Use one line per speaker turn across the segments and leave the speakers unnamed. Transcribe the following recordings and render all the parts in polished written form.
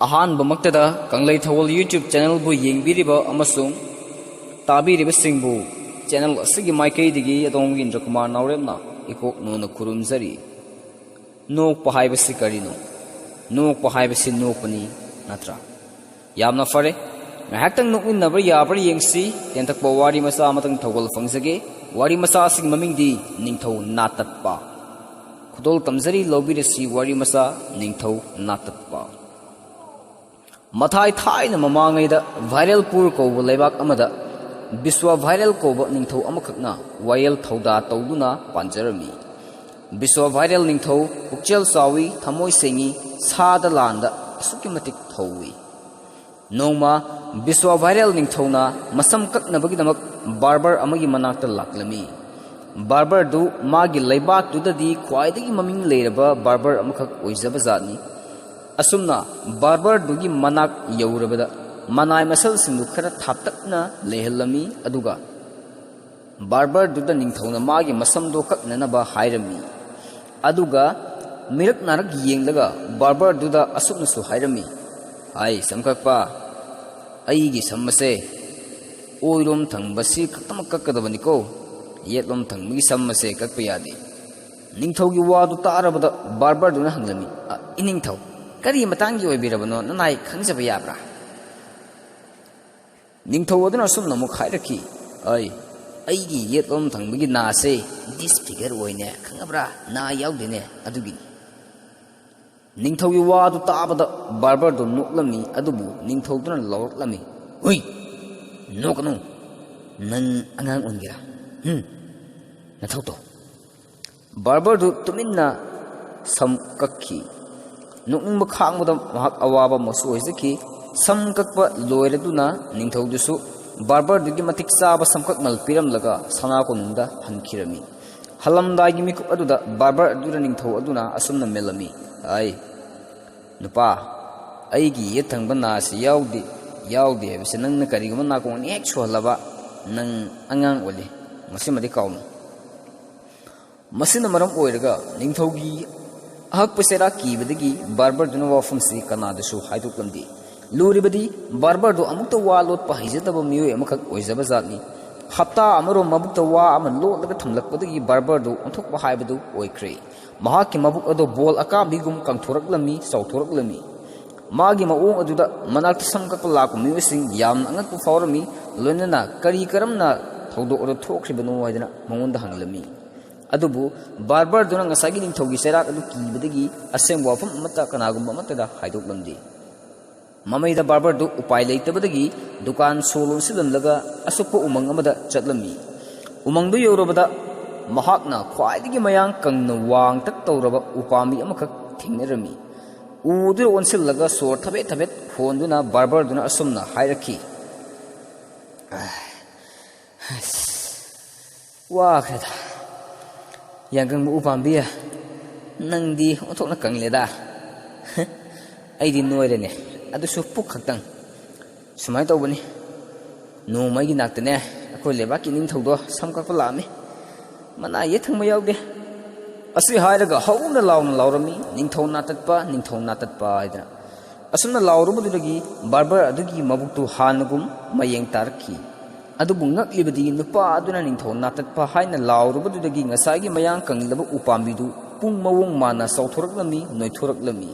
ꯑꯍꯥꯟꯕꯃꯛꯇꯗ ꯀꯪꯂꯩꯊꯧ YouTube ꯆꯦꯅꯦꯜꯕꯨ ꯌꯦꯡꯕꯤꯔꯤꯕ ꯑꯃꯁꯨꯡ ꯇꯥꯕꯤꯔꯤꯕꯁꯤꯡꯕꯨ channel ꯑꯁꯤꯒꯤ ꯃꯥꯏꯀꯩꯗꯒꯤ ꯑꯗꯣꯝꯒꯤ ꯏꯟꯗ꯭ꯔꯀꯨꯃꯥꯔ ꯅꯥꯎꯔꯦꯝꯅ ꯏꯀꯣꯛꯅꯨꯅ ꯈꯨꯔꯨꯝꯖꯔꯤ꯫ ꯅꯣꯛꯄ ꯍꯥꯏꯕꯁꯤ ꯀꯔꯤꯅꯣ? ꯅꯣꯛꯄ ꯍꯥꯏꯕꯁꯤ ꯅꯣꯛꯄꯅꯤ ꯅꯠꯇ꯭ꯔꯥ? ꯌꯥꯝꯅ ꯐꯔꯦ, ꯉꯥꯏꯍꯥꯛꯇꯪ ꯅꯣꯛꯃꯤꯟꯅꯕ ꯌꯥꯕ꯭ꯔꯥ ꯌꯦꯡꯁꯤ꯫ ꯇꯦꯟꯇꯛꯄ ꯋꯥꯔꯤ ꯃꯆꯥ ꯑꯃꯇꯪ ꯊꯧꯒꯜ ꯐꯪꯖꯒꯦ꯫ ꯋꯥꯔꯤ ꯃꯆꯥ ꯑꯁꯤꯒꯤ ꯃꯃꯤꯡꯗꯤ ꯅꯤꯡꯊꯧ ꯅꯥꯇꯠꯄ꯫ ꯈꯨꯗꯣꯜ ꯇꯝꯖꯔꯤ, ꯂꯧꯕꯤꯔꯁꯤ ꯋꯥꯔꯤ ꯃꯆꯥ ꯅꯤꯡꯊꯧ ꯅꯥꯇꯠꯄ꯫ ꯃꯊꯥꯏ ꯊꯥꯏꯅ ꯃꯃꯥꯡꯉꯩꯗ ꯚꯥꯏꯔꯦꯜꯄꯨꯔ ꯀꯧꯕ ꯂꯩꯕꯥꯛ ꯑꯃꯗ ꯕꯤꯁ꯭ꯋ ꯚꯥꯏꯔꯦꯜ ꯀꯧꯕ ꯅꯤꯡꯊꯧ ꯑꯃꯈꯛꯅ ꯋꯥꯌꯦꯜ ꯊꯧꯗꯥ ꯇꯧꯗꯨꯅ ꯄꯥꯟꯖꯔꯝꯃꯤ꯫ ꯕꯤꯁ꯭ꯋ ꯚꯥꯏꯔꯦꯜ ꯅꯤꯡꯊꯧ ꯄꯨꯛꯆꯦꯜ ꯆꯥꯎꯏ, ꯊꯃꯣꯏ ꯁꯦꯡꯏ, ꯁꯥꯗ ꯂꯥꯟꯗ ꯑꯁꯨꯛꯀꯤ ꯃꯇꯤꯛ ꯊꯧꯏ꯫ ꯅꯣꯡꯃ ꯕꯤꯁ꯭ꯋ ꯚꯥꯏꯔꯦꯜ ꯅꯤꯡꯊꯧꯅ ꯃꯁꯝ ꯀꯛꯅꯕꯒꯤꯗꯃꯛ ꯕꯥꯔꯕꯔ ꯑꯃꯒꯤ ꯃꯅꯥꯛꯇ ꯂꯥꯛꯂꯝꯃꯤ꯫ ꯕꯥꯔꯕꯔꯗꯨ ꯃꯥꯒꯤ ꯂꯩꯕꯥꯛꯇꯨꯗꯗꯤ ꯈ꯭ꯋꯥꯏꯗꯒꯤ ꯃꯃꯤꯡ ꯂꯩꯔꯕ ꯕꯥꯔꯕꯔ ꯑꯃꯈꯛ ꯑꯣꯏꯖꯕ ꯖꯥꯠꯅꯤ꯫ ꯑꯁꯨꯝꯅ ꯕꯥꯔꯕꯔꯗꯨꯒꯤ ꯃꯅꯥꯛ ꯌꯧꯔꯕꯗ ꯃꯅꯥꯏ ꯃꯁꯜꯁꯤꯡꯗꯨ ꯈꯔ ꯊꯥꯞꯇꯛꯅ ꯂꯩꯍꯜꯂꯝꯃꯤ, ꯑꯗꯨꯒ ꯕꯥꯔꯕꯔꯗꯨꯗ ꯅꯤꯡꯊꯧꯅ ꯃꯥꯒꯤ ꯃꯁꯝꯗꯣ ꯀꯛꯅꯅꯕ ꯍꯥꯏꯔꯝꯃꯤ꯫ ꯑꯗꯨꯒ ꯃꯤꯔꯛ ꯅꯥꯔꯛ ꯌꯦꯡꯂꯒ ꯕꯥꯔꯕꯔꯗꯨꯗ ꯑꯁꯨꯝꯅꯁꯨ ꯍꯥꯏꯔꯝꯃꯤ, "ꯍꯥꯏ ꯁꯝꯀꯛꯄ, ꯑꯩꯒꯤ ꯁꯝ ꯑꯁꯦ ꯑꯣꯏꯔꯣꯝ ꯊꯪꯕꯁꯤ ꯈꯛꯇꯃꯛ ꯀꯛꯀꯗꯕꯅꯤꯀꯣ, ꯌꯦꯠꯂꯣꯝ ꯊꯪꯕꯒꯤ ꯁꯝ ꯑꯁꯦ ꯀꯛꯄ ꯌꯥꯗꯦ." ꯅꯤꯡꯊꯧꯒꯤ ꯋꯥꯗꯨ ꯇꯥꯔꯕꯗ ꯕꯥꯔꯕꯔꯗꯨꯅ ꯍꯪꯂꯝꯃꯤ, "ꯏꯅꯤꯡꯊꯧ, ꯀꯔꯤ ꯃꯇꯥꯡꯒꯤ ꯑꯣꯏꯕꯤꯔꯕꯅꯣ? ꯅꯅꯥꯏ ꯈꯪꯖꯕ ꯌꯥꯕ꯭ꯔꯥ?" ꯅꯤꯡꯊꯧ ꯑꯗꯨꯅ ꯑꯁꯨꯝꯅ ꯑꯃꯨꯛ ꯍꯥꯏꯔꯛꯈꯤ, ꯑꯩꯒꯤ ꯌꯦꯠꯂꯣꯝ ꯊꯪꯕꯒꯤ ꯅꯥꯁꯦ ꯗꯤꯁꯐꯤꯒꯔ ꯑꯣꯏꯅꯦ, ꯈꯪꯉꯕ꯭ꯔꯥ? ꯅꯥ ꯌꯥꯎꯗꯦꯅꯦ, ꯑꯗꯨꯒꯤꯅꯤ꯫ ꯅꯤꯡꯊꯧꯒꯤ ꯋꯥꯗꯨ ꯇꯥꯕꯗ ꯕꯥꯔꯕꯔꯗꯨ ꯅꯣꯛꯂꯝꯃꯤ, ꯑꯗꯨꯕꯨ ꯅꯤꯡꯊꯧꯗꯨꯅ ꯂꯥꯎꯔꯛꯂꯝꯃꯤ, "ꯍꯨꯏ, ꯅꯣꯛꯀꯅꯨ, ꯅꯪ ꯑꯉꯥꯡ ꯑꯣꯟꯒꯦꯔꯥ? ꯅꯊꯧ ꯇꯧ." ꯕꯥꯔꯕꯔꯗꯨ ꯇꯨꯃꯤꯟꯅ ꯁꯝ ꯀꯛꯈꯤ꯫ ꯅꯣꯛꯅꯤꯡꯕ ꯈꯥꯡꯕꯗ ꯃꯍꯥꯛ ꯑꯋꯥꯕ ꯑꯃꯁꯨ ꯑꯣꯏꯖꯈꯤ꯫ ꯁꯝ ꯀꯛꯄ ꯂꯣꯏꯔꯗꯨꯅ ꯅꯤꯡꯊꯧꯗꯨꯁꯨ ꯕꯥꯔꯕꯔꯗꯨꯒꯤ ꯃꯇꯤꯛ ꯆꯥꯕ ꯁꯝꯀꯛꯃꯜ ꯄꯤꯔꯝꯂꯒ ꯁꯅꯥ ꯀꯣꯅꯨꯡꯗ ꯍꯟꯈꯤꯔꯝꯃꯤ꯫ ꯍꯜꯂꯝꯗꯥꯏꯒꯤ ꯃꯤꯀꯨꯞ ꯑꯗꯨꯗ ꯕꯥꯔꯕꯔ ꯑꯗꯨꯗ ꯅꯤꯡꯊꯧ ꯑꯗꯨꯅ ꯑꯁꯨꯝꯅ ꯃꯦꯜꯂꯝꯃꯤ, "ꯅꯨꯄꯥ, ꯑꯩꯒꯤ ꯌꯦꯠ ꯊꯪꯕ ꯅꯥꯁꯤ ꯌꯥꯎꯗꯦ ꯍꯥꯏꯕꯁꯦ ꯅꯪꯅ ꯀꯔꯤꯒꯨꯝꯕ ꯅꯥꯀꯣꯡ ꯍꯦꯛ ꯁꯨꯍꯜꯂꯕ ꯅꯪ ꯑꯉꯥꯡ ꯑꯣꯜꯂꯤ, ꯃꯁꯤꯃꯗꯤ ꯀꯥꯎꯅꯨ." ꯃꯁꯤꯅ ꯃꯔꯝ ꯑꯣꯏꯔꯒ ꯅꯤꯡꯊꯧꯒꯤ ꯑꯍꯛꯄ ꯆꯩꯔꯥꯛ ꯀꯤꯕꯗꯒꯤ ꯕꯥꯔꯕꯔꯗꯨꯅ ꯋꯥꯐꯝꯁꯤ ꯀꯅꯥꯗꯁꯨ ꯍꯥꯏꯗꯣꯛꯂꯝꯗꯦ꯫ ꯂꯨꯔꯤꯕꯗꯤ ꯕꯥꯔꯕꯔꯗꯨ ꯑꯃꯨꯛꯇ ꯋꯥ ꯂꯣꯠꯄ ꯍꯩꯖꯗꯕ ꯃꯤꯑꯣꯏ ꯑꯃꯈꯛ ꯑꯣꯏꯖꯕ ꯖꯥꯠꯅꯤ꯫ ꯍꯞꯇꯥ ꯑꯃꯔꯣꯝ ꯃꯕꯨꯛꯇ ꯋꯥ ꯑꯃ ꯂꯣꯠꯂꯒ ꯊꯝꯂꯛꯄꯗꯒꯤ ꯕꯥꯔꯕꯔꯗꯨ ꯑꯣꯟꯊꯣꯛꯄ ꯍꯥꯏꯕꯗꯨ ꯑꯣꯏꯈ꯭ꯔꯦ꯫ ꯃꯍꯥꯛꯀꯤ ꯃꯕꯨꯛ ꯑꯗꯨ ꯕꯣꯜ ꯑꯀꯥꯝꯕꯤꯒꯨꯝ ꯀꯪꯊꯣꯔꯛꯂꯝꯃꯤ, ꯆꯥꯎꯊꯣꯔꯛꯂꯝꯃꯤ꯫ ꯃꯥꯒꯤ ꯃꯑꯣꯡ ꯑꯗꯨꯗ ꯃꯅꯥꯛꯇ ꯁꯝ ꯀꯛꯄ ꯂꯥꯛꯄ ꯃꯤꯑꯣꯏꯁꯤꯡ ꯌꯥꯝꯅ ꯑꯉꯛꯄ ꯐꯥꯎꯔꯝꯃꯤ, ꯂꯣꯏꯅꯅ ꯀꯔꯝꯅ ꯊꯧꯗꯣꯛ ꯑꯗꯨ ꯊꯣꯛꯈ꯭ꯔꯤꯕꯅꯣ ꯍꯥꯏꯗꯅ ꯃꯉꯣꯟꯗ ꯍꯪꯂꯝꯃꯤ꯫ ꯑꯗꯨꯕꯨ ꯕꯥꯔꯕꯔꯗꯨꯅ ꯉꯁꯥꯏꯒꯤ ꯅꯤꯡꯊꯧꯒꯤ ꯆꯩꯔꯥꯛ ꯑꯗꯨ ꯀꯤꯕꯗꯒꯤ ꯑꯁꯦꯡꯕ ꯋꯥꯐꯝ ꯑꯃꯠꯇ ꯀꯅꯥꯒꯨꯝꯕ ꯑꯃꯠꯇꯗ ꯍꯥꯏꯗꯣꯛꯂꯝꯗꯦ꯫ ꯃꯃꯩꯗ ꯕꯥꯔꯕꯔꯗꯨ ꯎꯄꯥꯏ ꯂꯩꯇꯕꯗꯒꯤ ꯗꯨꯀꯥꯟ ꯁꯣ ꯂꯣꯟꯁꯤꯜꯍꯜꯂꯒ ꯑꯁꯨꯞꯄ ꯎꯃꯪ ꯑꯃꯗ ꯆꯠꯂꯝꯃꯤ꯫ ꯎꯃꯪꯗꯨ ꯌꯧꯔꯕꯗ ꯃꯍꯥꯛꯅ ꯈ꯭ꯋꯥꯏꯗꯒꯤ ꯃꯌꯥꯡ ꯀꯪꯅ ꯋꯥꯡꯇꯛ ꯇꯧꯔꯕ ꯎꯄꯥꯝꯕꯤ ꯑꯃꯈꯛ ꯊꯦꯡꯅꯔꯝꯃꯤ꯫ ꯎꯗꯨꯗ ꯑꯣꯟꯁꯤꯜꯂꯒ ꯁꯣꯔ ꯊꯕꯦꯠ ꯊꯕꯦꯠ ꯍꯣꯟꯗꯨꯅ ꯕꯥꯔꯕꯔꯗꯨꯅ ꯑꯁꯨꯝꯅ ꯍꯥꯏꯔꯛꯈꯤ, "ꯋꯥꯈ꯭ꯔꯦꯗ, ꯌꯥꯡꯀꯪꯕ ꯎꯄꯥꯝꯕꯤ, ꯅꯪꯗꯤ ꯑꯣꯟꯊꯣꯛꯅ ꯀꯪꯂꯦꯗ꯫ ꯑꯩꯗꯤ ꯅꯣꯏꯔꯦꯅꯦ, ꯑꯗꯨꯁꯨ ꯄꯨꯛ ꯈꯛꯇꯪ꯫ ꯁꯨꯃꯥꯏꯅ ꯇꯧꯕꯅꯤ, ꯅꯣꯡꯃ ꯑꯩꯒꯤ ꯅꯥꯛꯇꯅꯦ ꯑꯩꯈꯣꯏ ꯂꯩꯕꯥꯛꯀꯤ ꯅꯤꯡꯊꯧꯗꯣ ꯁꯝ ꯀꯛꯄ ꯂꯥꯛꯑꯝꯃꯤ, ꯃꯅꯥ ꯌꯦꯠ ꯊꯪꯕ ꯌꯥꯎꯗꯦ." ꯑꯁꯤ ꯍꯥꯏꯔꯒ ꯍꯧꯅ ꯂꯥꯎꯅ ꯂꯥꯎꯔꯝꯃꯤ, "ꯅꯤꯡꯊꯧ ꯅꯥꯇꯠꯄ, ꯅꯤꯡꯊꯧ ꯅꯥꯇꯠꯄ" ꯍꯥꯏꯗꯅ꯫ ꯑꯁꯨꯝꯅ ꯂꯥꯎꯔꯨꯕꯗꯨꯗꯒꯤ ꯕꯥꯔꯕꯔ ꯑꯗꯨꯒꯤ ꯃꯕꯨꯛꯇꯨ ꯍꯥꯟꯅꯒꯨꯝ ꯃꯌꯦꯡ ꯇꯥꯔꯛꯈꯤ꯫ ꯑꯗꯨꯕꯨ ꯉꯛꯂꯤꯕꯗꯤ ꯅꯨꯄꯥ ꯑꯗꯨꯅ ꯅꯤꯡꯊꯧ ꯅꯥꯇꯠꯄ ꯍꯥꯏꯅ ꯂꯥꯎꯔꯨꯕꯗꯨꯗꯒꯤ ꯉꯁꯥꯏꯒꯤ ꯃꯌꯥꯡ ꯀꯪꯂꯕ ꯎꯄꯥꯝꯕꯤꯗꯨ ꯄꯨꯡ ꯃꯑꯣꯡ ꯃꯥꯟꯅ ꯆꯥꯎꯊꯣꯔꯛꯂꯝꯃꯤ, ꯅꯣꯏꯊꯣꯔꯛꯂꯝꯃꯤ꯫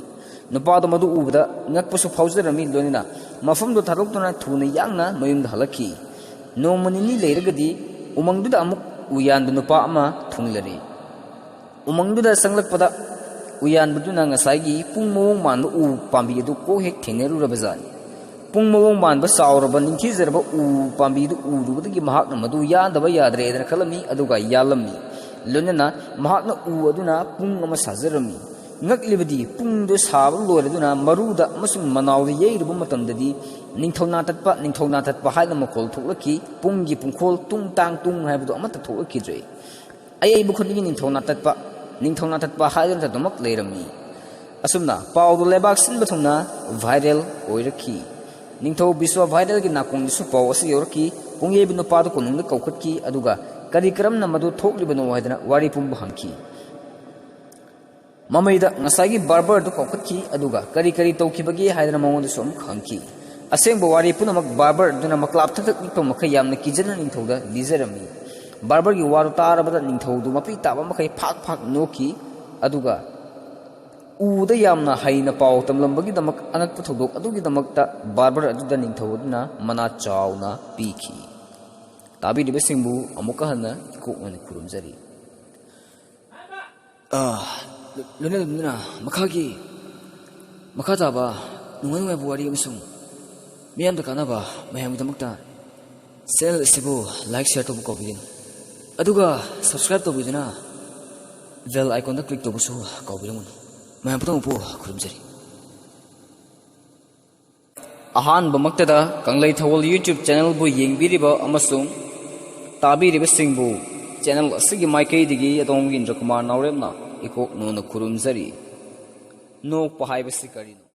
ꯅꯨꯄꯥꯗꯨ ꯃꯗꯨ ꯎꯕꯗ ꯉꯛꯄꯁꯨ ꯐꯥꯎꯖꯔꯝꯃꯤ, ꯂꯣꯏꯅꯅ ꯃꯐꯝꯗꯨ ꯊꯥꯗꯣꯛꯇꯨꯅ ꯊꯨꯅ ꯌꯥꯡꯅ ꯃꯌꯨꯝꯗ ꯍꯜꯂꯛꯈꯤ꯫ ꯅꯣꯡꯃ ꯅꯤꯅꯤ ꯂꯩꯔꯒꯗꯤ ꯎꯃꯪꯗꯨꯗ ꯑꯃꯨꯛ ꯎꯌꯥꯟꯕ ꯅꯨꯄꯥ ꯑꯃ ꯊꯨꯡꯂꯔꯦ꯫ ꯎꯃꯪꯗꯨꯗ ꯆꯪꯂꯛꯄꯗ ꯎꯌꯥꯟꯕꯗꯨꯅ ꯉꯁꯥꯏꯒꯤ ꯄꯨꯡ ꯃꯑꯣꯡ ꯃꯥꯟꯕ ꯎ ꯄꯥꯝꯕꯤ ꯑꯗꯨ ꯀꯣꯛ ꯍꯦꯛ ꯊꯦꯡꯅꯔꯨꯔꯕꯖꯥꯠꯅꯤ꯫ ꯄꯨꯡ ꯃꯑꯣꯡ ꯃꯥꯟꯕ ꯆꯥꯎꯔꯕ ꯅꯤꯡꯊꯤꯖꯔꯕ ꯎ ꯄꯥꯝꯕꯤꯗꯨ ꯎꯔꯨꯕꯗꯒꯤ ꯃꯍꯥꯛꯅ ꯃꯗꯨ ꯌꯥꯟꯗꯕ ꯌꯥꯗ꯭ꯔꯦꯗꯅ ꯈꯜꯂꯝꯃꯤ, ꯑꯗꯨꯒ ꯌꯥꯜꯂꯝꯃꯤ꯫ ꯂꯣꯏꯅꯅ ꯃꯍꯥꯛꯅ ꯎ ꯑꯗꯨꯅ ꯄꯨꯡ ꯑꯃ ꯁꯥꯖꯔꯝꯃꯤ꯫ ꯉꯛꯂꯤꯕꯗꯤ ꯄꯨꯡꯗꯨ ꯁꯥꯕ ꯂꯣꯏꯔꯗꯨꯅ ꯃꯔꯨꯗ ꯑꯃꯁꯨꯡ ꯃꯅꯥꯎꯗ ꯌꯩꯔꯨꯕ ꯃꯇꯝꯗꯗꯤ ꯅꯤꯡꯊꯧ ꯅꯥꯇꯠꯄ, ꯅꯤꯡꯊꯧ ꯅꯥꯇꯠꯄ ꯍꯥꯏꯅ ꯃꯈꯣꯜ ꯊꯣꯛꯂꯛꯈꯤ꯫ ꯄꯨꯡꯒꯤ ꯄꯨꯡꯈꯣꯜ ꯇꯨꯡ ꯇꯥꯡ ꯇꯨꯡ ꯍꯥꯏꯕꯗꯨ ꯑꯃꯠꯇ ꯊꯣꯛꯂꯛꯈꯤꯗ꯭ꯔꯦ꯫ ꯑꯌꯩꯕ ꯈꯨꯗꯤꯡꯒꯤ ꯅꯤꯡꯊꯧ ꯅꯥꯇꯠꯄ, ꯅꯤꯡꯊꯧ ꯅꯥꯇꯠꯄ ꯍꯥꯏꯗꯨꯅ ꯑꯗꯨꯃꯛ ꯂꯩꯔꯝꯃꯤ꯫ ꯑꯁꯨꯝꯅ ꯄꯥꯎꯗꯨ ꯂꯩꯕꯥꯛ ꯁꯤꯟꯕ ꯊꯨꯡꯅ ꯚꯥꯏꯔꯦꯜ ꯑꯣꯏꯔꯛꯈꯤ꯫ ꯅꯤꯡꯊꯧ ꯕꯤꯁ꯭ꯋ ꯚꯥꯏꯔꯦꯜꯒꯤ ꯅꯥꯀꯣꯡꯗꯁꯨ ꯄꯥꯎ ꯑꯁꯤ ꯌꯧꯔꯛꯈꯤ꯫ ꯄꯨꯡꯌꯩꯕ ꯅꯨꯄꯥꯗꯨ ꯀꯣꯅꯨꯡꯗ ꯀꯧꯈꯠꯈꯤ, ꯑꯗꯨꯒ ꯀꯔꯝꯅ ꯃꯗꯨ ꯊꯣꯛꯂꯤꯕꯅꯣ ꯍꯥꯏꯗꯅ ꯋꯥꯔꯤ ꯄꯨꯝꯕ ꯍꯪꯈꯤ꯫ ꯃꯃꯩꯗ ꯉꯁꯥꯏꯒꯤ ꯕꯥꯔꯕꯔꯗꯨ ꯀꯧꯈꯠꯈꯤ ꯑꯗꯨꯒ ꯀꯔꯤ ꯀꯔꯤ ꯇꯧꯈꯤꯕꯒꯦ ꯍꯥꯏꯗꯅ ꯃꯉꯣꯟꯗꯁꯨ ꯑꯃꯨꯛ ꯍꯪꯈꯤ ꯑꯁꯦꯡꯕ ꯋꯥꯔꯤ ꯄꯨꯝꯅꯃꯛ ꯕꯥꯔꯕꯔꯗꯨꯅ ꯃꯀ꯭ꯂꯥꯞ ꯊꯛꯊꯛ ꯅꯤꯛꯄ ꯃꯈꯩ ꯌꯥꯝꯅ ꯀꯤꯖꯅ ꯅꯤꯡꯊꯧꯗ ꯂꯤꯖꯔꯝꯃꯤ ꯕꯥꯔꯕꯔꯒꯤ ꯋꯥꯗꯨ ꯇꯥꯔꯕꯗ ꯅꯤꯡꯊꯧꯗꯨ ꯃꯄꯤ ꯇꯥꯕ ꯃꯈꯩ ꯐꯥꯛ ꯐꯥꯛ ꯅꯣꯛꯈꯤ ꯑꯗꯨꯒ ꯎꯗ ꯌꯥꯝꯅ ꯍꯩꯅ ꯄꯥꯎ ꯇꯝꯂꯝꯕꯒꯤꯗꯃꯛ ꯑꯉꯛꯄ ꯊꯧꯗꯣꯛ ꯑꯗꯨꯒꯤꯗꯃꯛꯇ ꯕꯥꯔꯕꯔ ꯑꯗꯨꯗ ꯅꯤꯡꯊꯧ ꯑꯗꯨꯅ ꯃꯅꯥ ꯆꯥꯎꯅ ꯄꯤꯈꯤ ꯇꯥꯕꯤꯔꯤꯕꯁꯤꯡꯕꯨ ꯑꯃꯨꯛꯀ ꯍꯟꯅ ꯏꯀꯣꯛꯅꯅ ꯈꯨꯔꯨꯝꯖꯔꯤ ꯂꯣꯏꯅꯗꯨꯅ ꯃꯈꯥ ꯇꯥꯕ ꯅꯨꯡꯉꯥꯏ ꯅꯨꯡꯉꯥꯏꯕ ꯋꯥꯔꯤ ꯑꯃꯁꯨꯡ ꯃꯤꯌꯥꯝꯗ ꯀꯥꯟꯅꯕ ꯃꯌꯥꯝꯒꯤꯗꯃꯛꯇ ꯆꯦꯅꯦꯜ ꯑꯁꯤꯕꯨ ꯂꯥꯏꯛ ꯁꯤꯌꯔ ꯇꯧꯕ ꯀꯥꯎꯕꯤꯒꯅꯨ ꯑꯗꯨꯒ ꯁꯕꯁꯀ꯭ꯔꯥꯏꯕ ꯇꯧꯕꯤꯗꯨꯅ ꯕꯦꯜ ꯑꯥꯏꯀꯣꯟꯗ ꯀ꯭ꯂꯤꯛ ꯇꯧꯕꯁꯨ ꯀꯥꯎꯕꯤꯔꯝꯒꯅꯨ ꯃꯌꯥꯝ ꯄꯨꯝꯅꯃꯛꯄꯨ ꯈꯨꯔꯨꯝꯖꯔꯤ ꯑꯍꯥꯟꯕꯃꯛꯇꯗ ꯀꯪꯂꯩꯊꯧꯋꯣꯜ ꯌꯨꯇ꯭ꯌꯨꯕ ꯆꯦꯅꯦꯜꯕꯨ ꯌꯦꯡꯕꯤꯔꯤꯕ ꯑꯃꯁꯨꯡ ꯇꯥꯕꯤꯔꯤꯕꯁꯤꯡꯕꯨ ꯆꯦꯅꯦꯜ ꯑꯁꯤꯒꯤ ꯃꯥꯏꯀꯩꯗꯒꯤ ꯑꯗꯣꯝꯒꯤ ꯏꯟꯗ꯭ꯔꯀꯨꯃꯥꯔ ꯅꯥꯎꯔꯦꯝꯅ ꯏꯀꯣꯛꯅꯅ ꯈꯨꯔꯨꯝꯖꯔꯤ ꯅꯣꯛꯄ ꯍꯥꯏꯕꯁꯤ ꯀꯔꯤꯅꯣ